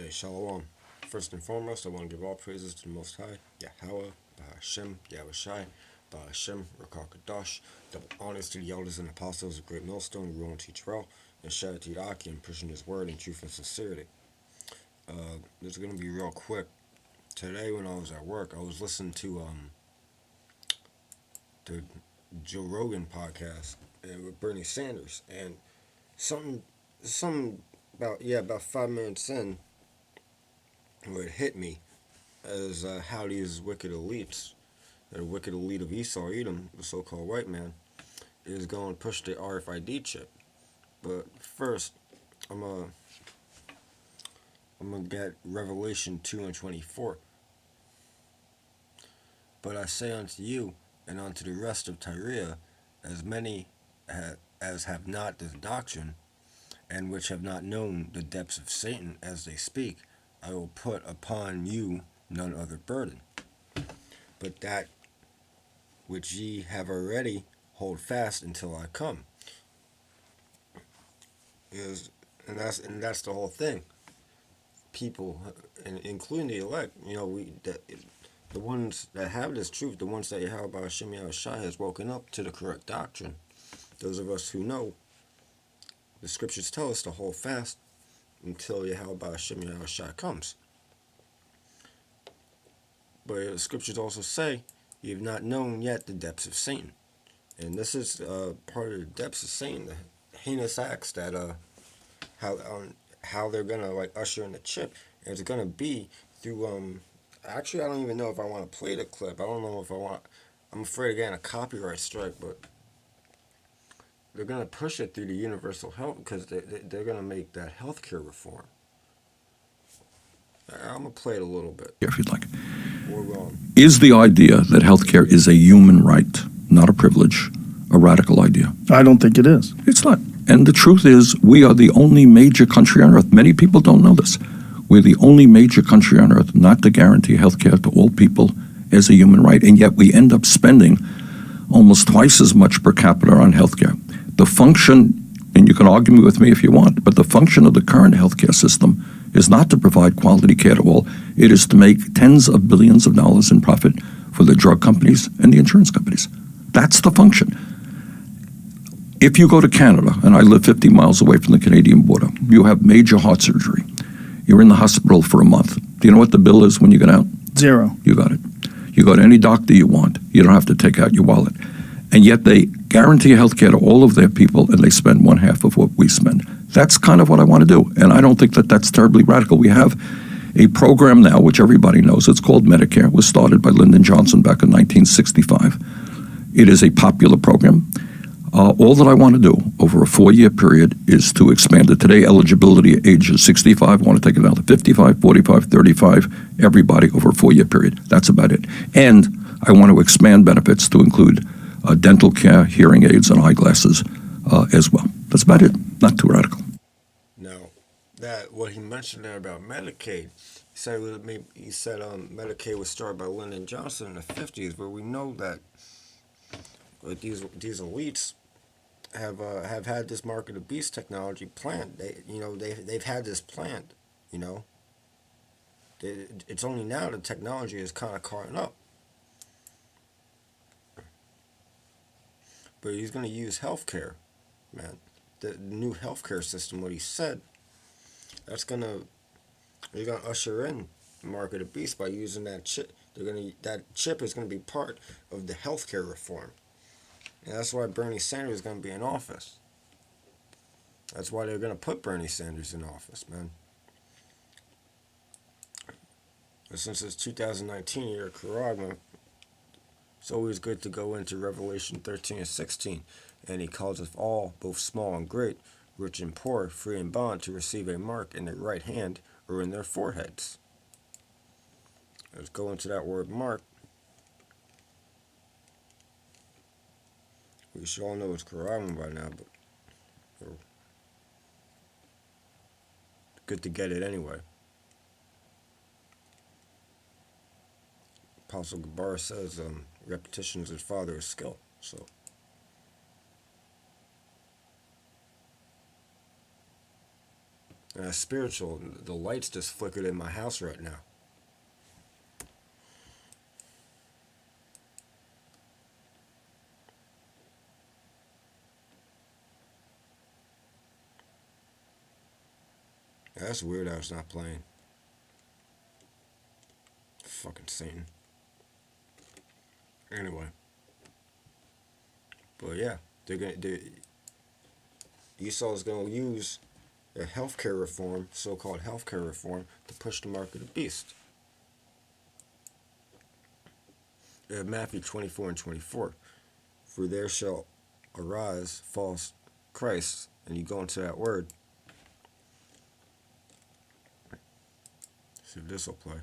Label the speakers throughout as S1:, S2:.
S1: Hey, Shalom. First and foremost, I want to give all praises to the Most High, Yahweh, Bahashem, Yahushai, Bahashem, Rakakadash. Double honors to the elders and apostles of Great Millstone, Ruach and Teach and Sharat Aki, and pushing His word in truth and sincerity. This is going to be real quick. Today, when I was at work, I was listening to the Joe Rogan podcast with Bernie Sanders, and something, something about 5 minutes in, where it hit me as how these wicked elites, the wicked elite of Esau Edom, the so-called white man, is going to push the RFID chip. But first, I'm gonna get Revelation 2:24. But I say unto you and unto the rest of Tyre, as many as have not this doctrine, and which have not known the depths of Satan as they speak, I will put upon you none other burden, but that which ye have already hold fast until I come. Is and that's the whole thing. People, and including the elect, the ones that have this truth, the ones that Yahweh Hashem Yahushai has woken up to the correct doctrine. Those of us who know, the scriptures tell us to hold fast until Yahweh Hashem Yahushai comes. But the scriptures also say, you have not known yet the depths of Satan. And this is part of the depths of Satan, the heinous acts that how they're gonna like usher in the chip. And it's gonna be through actually I don't even know if I want to play the clip. I don't know if I want. I'm afraid of getting a copyright strike, but they're gonna push it through the universal health because they're gonna make that healthcare reform. I'm gonna play it a little bit.
S2: If you'd like.
S1: Or
S2: Is the idea that healthcare is a human right, not a privilege, a radical idea?
S3: I don't think it is.
S2: It's not. And the truth is, we are the only major country on earth. Many people don't know this. We're the only major country on earth not to guarantee healthcare to all people as a human right, and yet we end up spending almost twice as much per capita on healthcare. The function, and you can argue with me if you want, but the function of the current healthcare system is not to provide quality care to all. It is to make tens of billions of dollars in profit for the drug companies and the insurance companies. That's the function. If you go to Canada, and I live 50 miles away from the Canadian border, you have major heart surgery. You're in the hospital for a month. Do you know what the bill is when you get out?
S3: Zero.
S2: You got it. You go to any doctor you want. You don't have to take out your wallet. And yet they guarantee health care to all of their people, and they spend one half of what we spend. That's kind of what I want to do. And I don't think that that's terribly radical. We have a program now, which everybody knows. It's called Medicare. It was started by Lyndon Johnson back in 1965. It is a popular program. All that I want to do over a 4-year period is to expand it. Today, eligibility age is 65. I want to take it down to 55, 45, 35, everybody over a 4-year period. That's about it. And I want to expand benefits to include dental care, hearing aids, and eyeglasses as well. That's about it. Not too radical.
S1: Now, that what he mentioned there about Medicaid, he said Medicaid was started by Lyndon Johnson in the 50s, where we know that these elites have had this mark of the beast technology planned. They've had this planned. It's only now the technology is kind of caught up. But he's going to use healthcare, man. The new healthcare system. What he said, they're gonna usher in the mark of the beast by using that chip. That chip is gonna be part of the healthcare reform. And that's why Bernie Sanders is going to be in office. That's why they're going to put Bernie Sanders in office, man. But since it's 2019 year of Karagma, it's always good to go into Revelation 13 and 16. And he calls us all, both small and great, rich and poor, free and bond, to receive a mark in their right hand or in their foreheads. Let's go into that word mark. We should all know it's Quran by now, but good to get it anyway. Apostle Gabar says repetition is the father of skill. So spiritual. The lights just flickered in my house right now. That's weird. I was not playing. Fucking Satan. Anyway, but yeah, Esau's gonna use a healthcare reform, so-called healthcare reform, to push the mark of the beast. Matthew 24 and 24. For there shall arise false Christs, and you go into that word. See if this will play.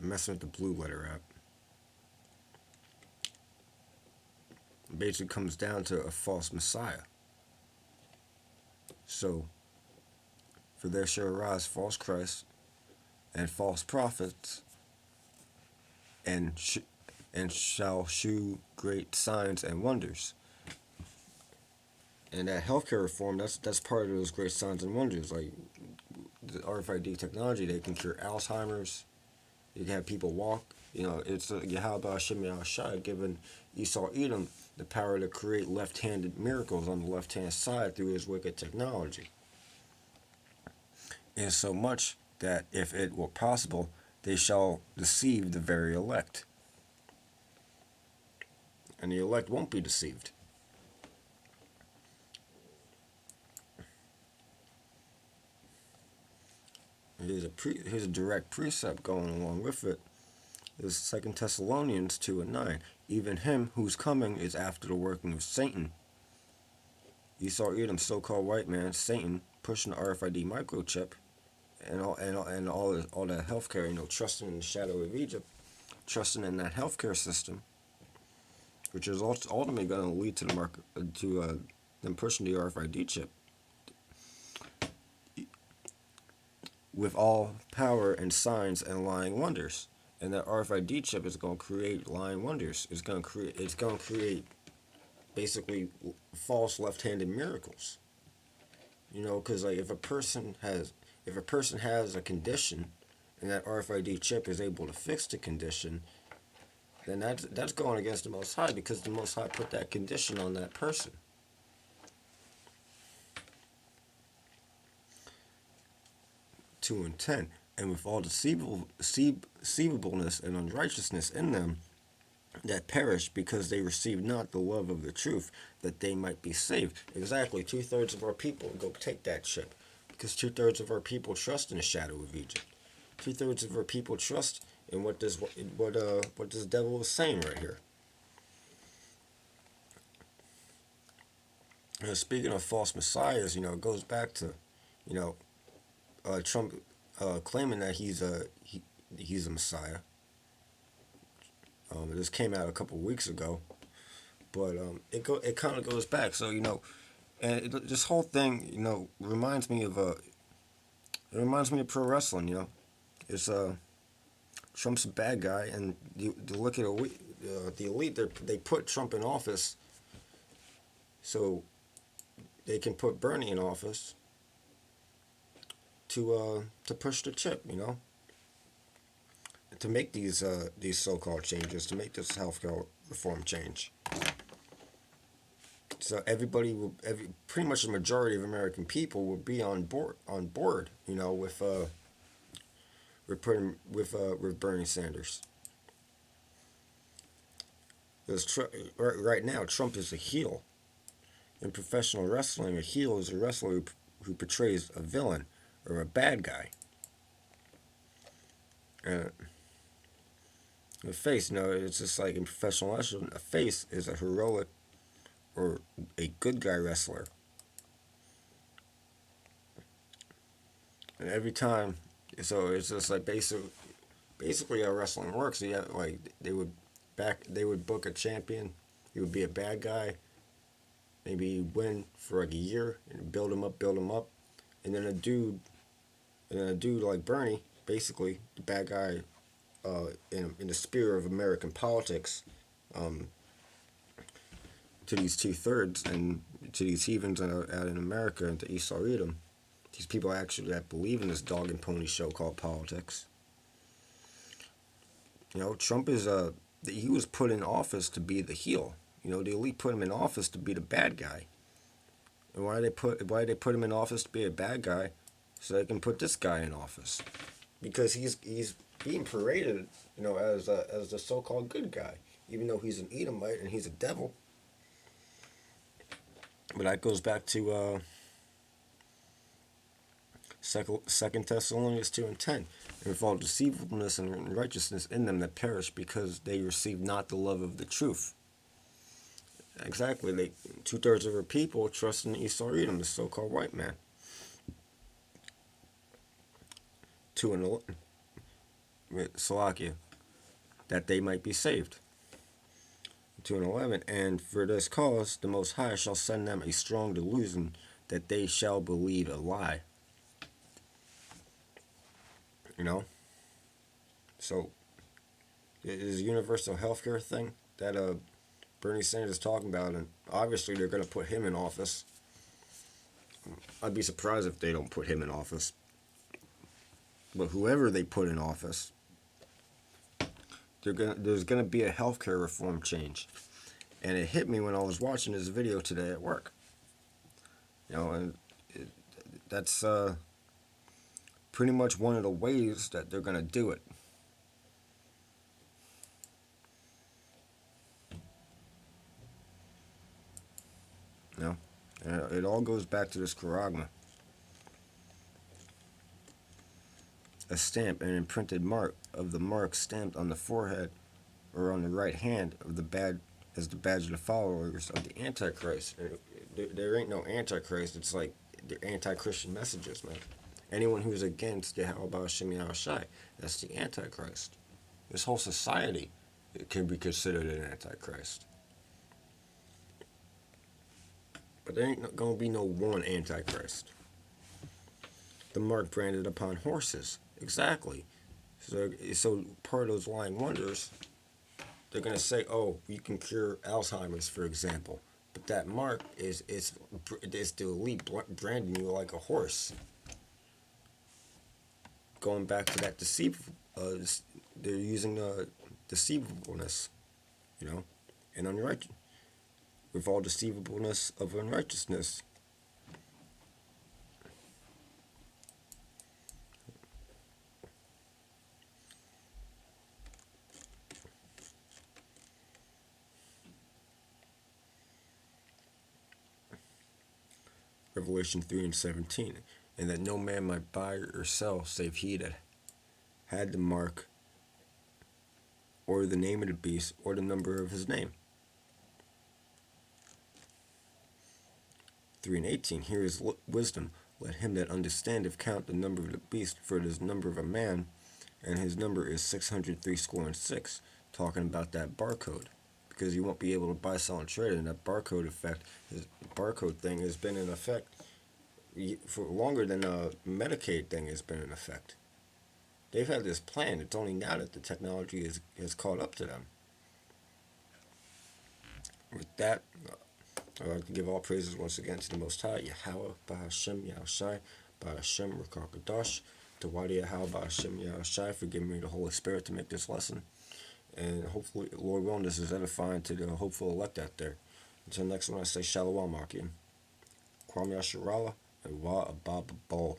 S1: Messing with the Blue Letter app. It basically comes down to a false Messiah. So, for there shall arise false Christs and false prophets, and shall shew great signs and wonders. And that healthcare reform, that's part of those great signs and wonders. Like the RFID technology, they can cure Alzheimer's. You can have people walk. You know, it's Yahweh Hashem Yahushua giving Esau Edom the power to create left-handed miracles on the left-hand side through his wicked technology. And so much that if it were possible, they shall deceive the very elect. And the elect won't be deceived. Here's a direct precept going along with it. Is 2 Thessalonians 2 and 9. Even him whose coming is after the working of Satan. Esau Edom, so-called white man, Satan, pushing the RFID microchip and all that healthcare, you know, trusting in the shadow of Egypt, trusting in that healthcare system, which is ultimately going to lead to the market to them pushing the RFID chip. With all power and signs and lying wonders. And that RFID chip is going to create lying wonders. It's going to create basically false left-handed miracles. You know, because like if a person has a condition, and that RFID chip is able to fix the condition, then that's going against the Most High, because the Most High put that condition on that person. 2 and 10. And with all deceivableness and unrighteousness in them that perish, because they receive not the love of the truth, that they might be saved. Exactly, 2/3 of our people go take that chip, because 2/3 of our people trust in the shadow of Egypt. 2/3 of our people trust in what this devil is saying right here. Speaking of false messiahs, you know, it goes back to, you know, Trump claiming that he's a messiah. This came out a couple of weeks ago, but it kind of goes back. So, you know, and this whole thing, you know, reminds me of pro wrestling. You know, it's Trump's a bad guy, and you look at the elite. They put Trump in office so they can put Bernie in office to push the chip, you know, to make these so-called changes, to make this healthcare reform change. So pretty much the majority of American people will be on board, you know, with Bernie Sanders. Because right now Trump is a heel. In professional wrestling, a heel is a wrestler who portrays a villain or a bad guy. The face, you know, it's just like in professional wrestling, a face is a heroic or a good guy wrestler. And every time, so it's just like basically how wrestling works. You have, like, they would book a champion. He would be a bad guy. Maybe he'd win for like a year and build him up, and then a dude like Bernie, basically the bad guy, in the sphere of American politics, to these 2/3, and to these heathens out in America and to Esau Edom, these people actually that believe in this dog and pony show called politics. Trump is he was put in office to be the heel. The elite put him in office to be the bad guy. And why did they put him in office to be a bad guy? So they can put this guy in office, because he's being paraded, as the so-called good guy, even though he's an Edomite and he's a devil. But that goes back to Second Thessalonians 2:10. And with all deceivableness and unrighteousness in them that perish, because they receive not the love of the truth. Exactly. 2/3 of our people trust in Esau Edom, the so-called white man. 2:11. Salakia, that they might be saved. 2:11. And for this cause the Most High shall send them a strong delusion, that they shall believe a lie. So it is a universal healthcare thing that Bernie Sanders is talking about, and obviously they're going to put him in office. I'd be surprised if they don't put him in office. But whoever they put in office, there's going to be a healthcare reform change. And it hit me when I was watching this video today at work. And that's pretty much one of the ways that they're going to do it. It all goes back to this charagma. A stamp, an imprinted mark of the mark stamped on the forehead or on the right hand of the badge, as the badge of the followers of the Antichrist. There ain't no Antichrist. It's like the anti-Christian messages, man. Anyone who's against Yahweh Hashem Yahushai, that's the Antichrist. This whole society can be considered an Antichrist. But there ain't going to be no one Antichrist. The mark branded upon horses. Exactly. So part of those lying wonders, they're going to say, oh, you can cure Alzheimer's, for example. But that mark is the elite branding you like a horse. Going back to that they're using deceivableness, and unrighteous. With all deceivableness of unrighteousness. Revelation 3:17. And that no man might buy or sell save he that had the mark, or the name of the beast, or the number of his name. 3:18. Here is wisdom. Let him that understandeth count the number of the beast, for it is the number of a man, and his number is 603,6. Talking about that barcode, because you won't be able to buy, sell, and trade. And that barcode thing has been in effect for longer than Medicaid thing has been in effect. They've had this plan. It's only now that the technology has caught up to them. With that, I'd like to give all praises once again to the Most High, Yahweh, Ba'Hashem, Yahushai, Ba'Hashem, Rakakadosh, to Wadi Yahweh, Ba'Hashem, Yahushai, for giving me the Holy Spirit to make this lesson. And hopefully, Lord willing, this is edifying to the hopeful elect out there. Until next one, I say Shalom, Akim. Kwam Yasharala, and Wa Ababa Ball.